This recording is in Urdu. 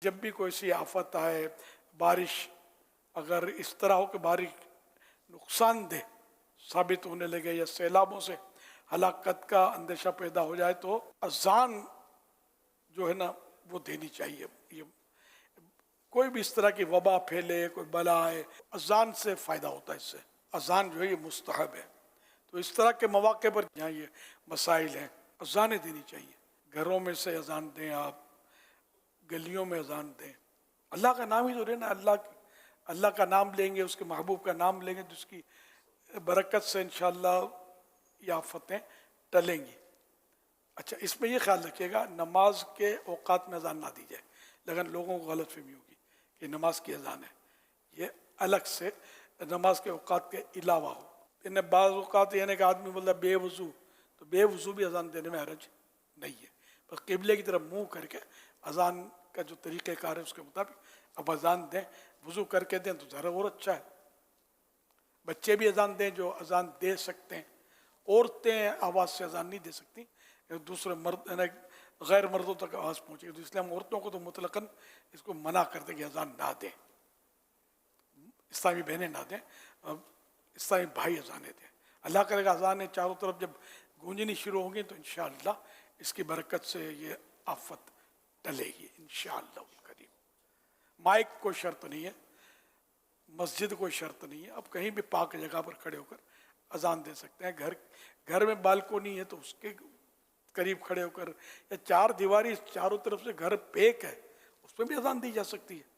جب بھی کوئی سی آفت آئے، بارش اگر اس طرح ہو کہ بارش نقصان دہ ثابت ہونے لگے یا سیلابوں سے ہلاکت کا اندیشہ پیدا ہو جائے تو اذان جو ہے نا وہ دینی چاہیے۔ یہ کوئی بھی اس طرح کی وبا پھیلے، کوئی بلا آئے، اذان سے فائدہ ہوتا ہے، اس سے اذان جو ہے یہ مستحب ہے۔ تو اس طرح کے مواقع پر جہاں یہ مسائل ہیں اذانیں دینی چاہیے۔ گھروں میں سے اذان دیں، آپ گلیوں میں اذان دیں، اللہ کا نام ہی تو لینا، اللہ کا نام لیں گے، اس کے محبوب کا نام لیں گے، جس کی برکت سے انشاءاللہ یہ آفتیں ٹلیں گی۔ اچھا، اس میں یہ خیال رکھیے گا نماز کے اوقات میں اذان نہ دی جائے، لیکن لوگوں کو غلط فہمی ہوگی کہ نماز کی اذان ہے، یہ الگ سے نماز کے اوقات کے علاوہ ہو۔ انہیں بعض اوقات یعنی کہ آدمی بولتا بے وضو، تو بے وضو بھی اذان دینے میں حرج نہیں ہے، بس قبلے کی طرف منہ کر کے اذان کا جو طریقہ کار ہے اس کے مطابق اب اذان دیں، وضو کر کے دیں تو ذرا اور اچھا ہے۔ بچے بھی اذان دیں جو اذان دے سکتے ہیں، عورتیں آواز سے اذان نہیں دے سکتی، دوسرے مرد غیر مردوں تک آواز پہنچے گی، تو اس لیے ہم عورتوں کو تو مطلقاً اس کو منع کرتے کہ اذان نہ دیں، اسلامی بہنیں نہ دیں، اسلامی بھائی اذانیں دیں۔ اللہ کرے گا اذانیں چاروں طرف جب گونجنی شروع ہوں گی تو انشاءاللہ اس کی برکت سے یہ آفت ٹلے گی انشاءاللہ الکریم۔ مائک کوئی شرط نہیں ہے، مسجد کوئی شرط نہیں ہے، اب کہیں بھی پاک جگہ پر کھڑے ہو کر اذان دے سکتے ہیں۔ گھر میں بالکونی ہے تو اس کے قریب کھڑے ہو کر، یا چار دیواری چاروں طرف سے گھر پیک ہے اس پہ بھی اذان دی جا سکتی ہے۔